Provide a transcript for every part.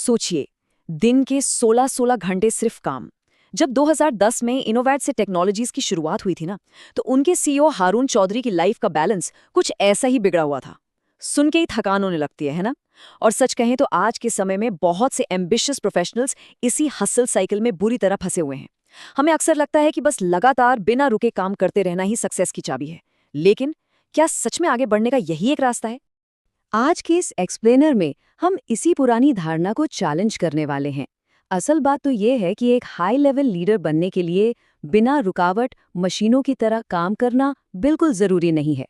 सोचिए, दिन के 16-16 घंटे सिर्फ काम। जब 2010 में इनोवैट से टेक्नोलॉजीज की शुरुआत हुई थी ना, तो उनके सीईओ हारून चौधरी की लाइफ का बैलेंस कुछ ऐसा ही बिगड़ा हुआ था। सुन के ही थकान होने लगती है ना? और सच कहें तो आज के समय में बहुत से एम्बिशियस प्रोफेशनल्स इसी हसल साइकिल में बुरी तरह फंसे हुए हैं। हमें अक्सर लगता है कि बस लगातार बिना रुके काम करते रहना ही सक्सेस की चाबी है। लेकिन क्या सच में आगे बढ़ने का यही एक रास्ता है? आज के इस एक्सप्लेनर में हम इसी पुरानी धारणा को चैलेंज करने वाले हैं। असल बात तो ये है कि एक हाई लेवल लीडर बनने के लिए बिना रुकावट मशीनों की तरह काम करना बिल्कुल जरूरी नहीं है।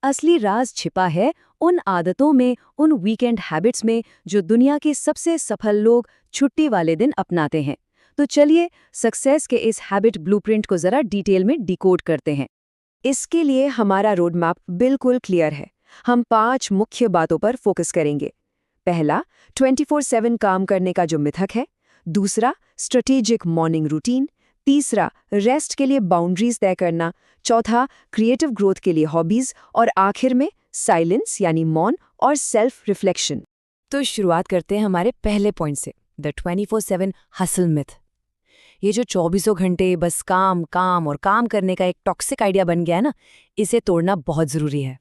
असली राज छिपा है उन आदतों में, उन वीकेंड हैबिट्स में जो दुनिया के सबसे सफल लोग छुट्टी वाले दिन अपनाते हैं। तो चलिए सक्सेस के इस हैबिट ब्लूप्रिंट को जरा डिटेल में डिकोड करते हैं। इसके लिए हमारा रोड मैप बिल्कुल क्लियर है। हम 5 मुख्य बातों पर फोकस करेंगे। पहला, 24/7 काम करने का जो मिथक है। दूसरा, स्ट्रेटेजिक मॉर्निंग रूटीन। तीसरा, रेस्ट के लिए बाउंड्रीज तय करना। चौथा, क्रिएटिव ग्रोथ के लिए हॉबीज। और आखिर में साइलेंस यानी मौन और सेल्फ रिफ्लेक्शन। तो शुरुआत करते हैं हमारे पहले पॉइंट से, द 24/7 हसल मिथ। ये जो 24 घंटे बस काम काम और काम करने का एक टॉक्सिक आइडिया बन गया है ना, इसे तोड़ना बहुत जरूरी है।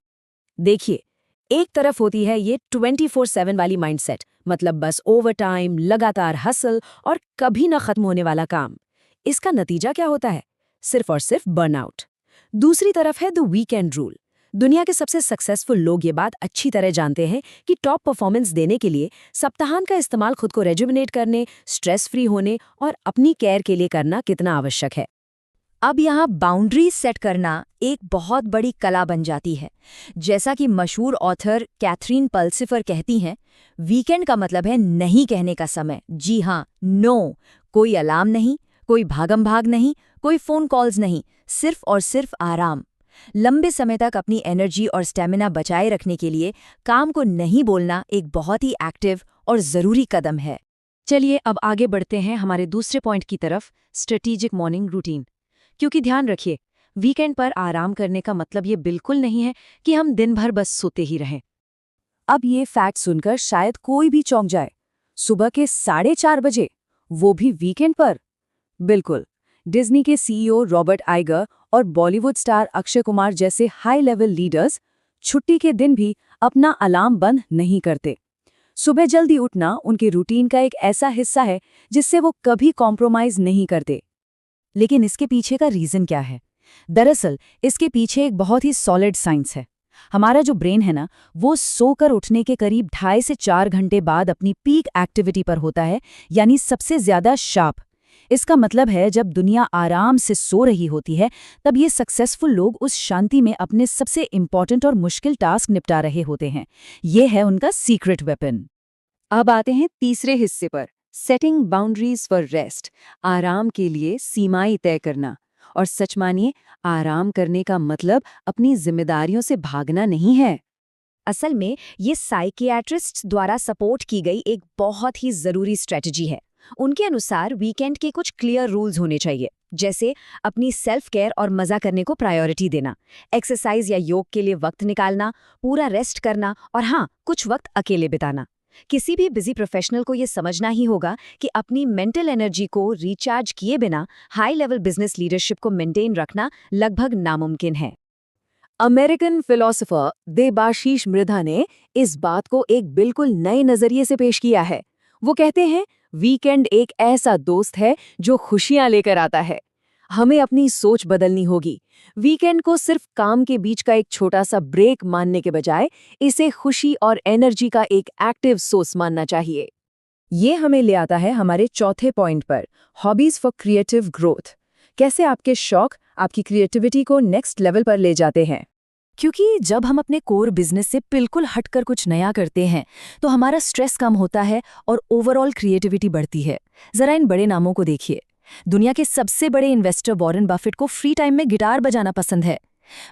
देखिए, एक तरफ होती है ये 24/7 वाली माइंडसेट, मतलब बस ओवरटाइम, लगातार हसल और कभी न खत्म होने वाला काम। इसका नतीजा क्या होता है? सिर्फ और सिर्फ बर्नआउट। दूसरी तरफ है द वीकेंड रूल। दुनिया के सबसे सक्सेसफुल लोग ये बात अच्छी तरह जानते हैं कि टॉप परफॉर्मेंस देने के लिए सप्ताहांत का इस्तेमाल खुद को रेजुविनेट करने, स्ट्रेस फ्री होने और अपनी केयर के लिए करना कितना आवश्यक है। अब यहाँ बाउंड्रीज सेट करना एक बहुत बड़ी कला बन जाती है। जैसा कि मशहूर ऑथर कैथरीन पल्सिफर कहती हैं, वीकेंड का मतलब है नहीं कहने का समय। जी हाँ, नो। कोई अलार्म नहीं, कोई भागम भाग नहीं, कोई फोन कॉल्स नहीं, सिर्फ और सिर्फ आराम। लंबे समय तक अपनी एनर्जी और स्टेमिना बचाए रखने के लिए काम को नहीं बोलना एक बहुत ही एक्टिव और ज़रूरी कदम है। चलिए अब आगे बढ़ते हैं हमारे दूसरे पॉइंट की तरफ, स्ट्रेटेजिक मॉर्निंग रूटीन। क्योंकि ध्यान रखिए, वीकेंड पर आराम करने का मतलब ये बिल्कुल नहीं है कि हम दिन भर बस सोते ही रहें। अब ये फैक्ट सुनकर शायद कोई भी चौंक जाए। सुबह के 4:30 बजे, वो भी वीकेंड पर? बिल्कुल। डिज्नी के सीईओ रॉबर्ट आइगर और बॉलीवुड स्टार अक्षय कुमार जैसे हाई लेवल लीडर्स छुट्टी के दिन भी अपना अलार्म बंद नहीं करते। सुबह जल्दी उठना उनके रूटीन का एक ऐसा हिस्सा है जिससे वो कभी कॉम्प्रोमाइज नहीं करते। लेकिन इसके पीछे का रीजन क्या है? दरअसल इसके पीछे एक बहुत ही सॉलिड साइंस है। हमारा जो ब्रेन है ना, वो सोकर उठने के करीब 2.5 से 4 घंटे बाद अपनी पीक एक्टिविटी पर होता है, यानी सबसे ज्यादा शार्प। इसका मतलब है जब दुनिया आराम से सो रही होती है, तब ये सक्सेसफुल लोग उस शांति में अपने सबसे इंपॉर्टेंट और मुश्किल टास्क निपटा रहे होते हैं। ये है उनका सीक्रेट वेपन। अब आते हैं तीसरे हिस्से पर, सेटिंग बाउंड्रीज फॉर रेस्ट, आराम के लिए सीमाएं तय करना। और सच मानिए, आराम करने का मतलब अपनी जिम्मेदारियों से भागना नहीं है। असल में ये साइकियाट्रिस्ट्स द्वारा सपोर्ट की गई एक बहुत ही जरूरी स्ट्रेटजी है। उनके अनुसार वीकेंड के कुछ क्लियर रूल्स होने चाहिए, जैसे अपनी सेल्फ केयर और मजा करने को प्रायोरिटी देना, एक्सरसाइज या योग के लिए वक्त निकालना, पूरा रेस्ट करना और हाँ, कुछ वक्त अकेले बिताना। किसी भी बिजी प्रोफेशनल को ये समझना ही होगा कि अपनी मेंटल एनर्जी को रिचार्ज किए बिना हाई लेवल बिजनेस लीडरशिप को मेंटेन रखना लगभग नामुमकिन है। अमेरिकन फिलोसोफर देबाशीष मृधा ने इस बात को एक बिल्कुल नए नजरिए से पेश किया है। वो कहते हैं, वीकेंड एक ऐसा दोस्त है जो खुशियां लेकर आता है। हमें अपनी सोच बदलनी होगी। वीकेंड को सिर्फ काम के बीच का एक छोटा सा ब्रेक मानने के बजाय इसे खुशी और एनर्जी का एक एक्टिव सोर्स मानना चाहिए। ये हमें ले आता है हमारे चौथे पॉइंट पर, हॉबीज फॉर क्रिएटिव ग्रोथ। कैसे आपके शौक आपकी क्रिएटिविटी को नेक्स्ट लेवल पर ले जाते हैं। क्योंकि जब हम अपने कोर बिजनेस से बिल्कुल हटकर कुछ नया करते हैं, तो हमारा स्ट्रेस कम होता है और ओवरऑल क्रिएटिविटी बढ़ती है। जरा इन बड़े नामों को देखिए। दुनिया के सबसे बड़े इन्वेस्टर वॉरेन बफेट को फ्री टाइम में गिटार बजाना पसंद है।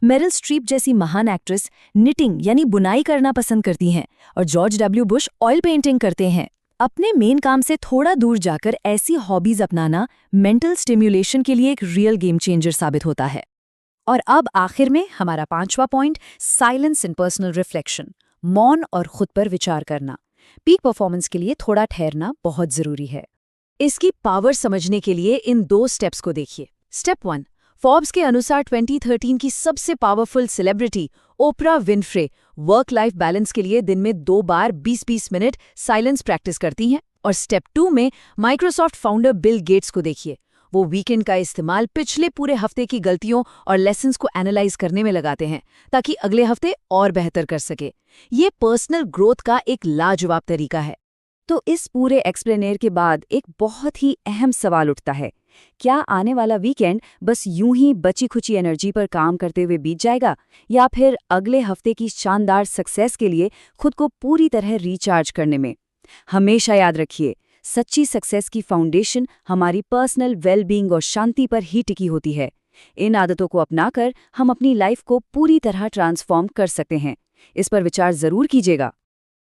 मेरिल स्ट्रीप जैसी महान एक्ट्रेस निटिंग यानी बुनाई करना पसंद करती हैं और George W Bush oil painting करते हैं। अपने मेन काम से थोड़ा दूर जाकर ऐसी हॉबीज अपनाना मेंटल स्टिम्युलेशन के लिए एक रियल गेम चेंजर साबित होता है। और अब आखिर में हमारा 5वां point, silence and personal reflection, मौन और खुद पर विचार करना। पीक परफॉर्मेंस के लिए थोड़ा ठहरना बहुत जरूरी है। इसकी पावर समझने के लिए इन 2 स्टेप्स को देखिए। स्टेप 1, फोर्ब्स के अनुसार 2013 की सबसे powerful celebrity Oprah Winfrey work life balance के लिए दिन में 2 बार 20-20 मिनट साइलेंस प्रैक्टिस करती हैं। और स्टेप 2 में माइक्रोसॉफ्ट फाउंडर बिल गेट्स को देखिए। वो वीकेंड का इस्तेमाल पिछले पूरे हफ्ते की गलतियों और लेसन्स को एनालाइज करने में लगाते हैं ताकि अगले हफ्ते और बेहतर कर सके। ये पर्सनल ग्रोथ का एक लाजवाब तरीका है। तो इस पूरे एक्सप्लेनेर के बाद एक बहुत ही अहम सवाल उठता है, क्या आने वाला वीकेंड बस यूं ही बची खुची एनर्जी पर काम करते हुए बीत जाएगा, या फिर अगले हफ्ते की शानदार सक्सेस के लिए खुद को पूरी तरह रिचार्ज करने में? हमेशा याद रखिए, सच्ची सक्सेस की फाउंडेशन हमारी पर्सनल वेलबींग और शांति पर ही टिकी होती है। इन आदतों को अपनाकर हम अपनी लाइफ को पूरी तरह ट्रांसफॉर्म कर सकते हैं। इस पर विचार जरूर कीजिएगा।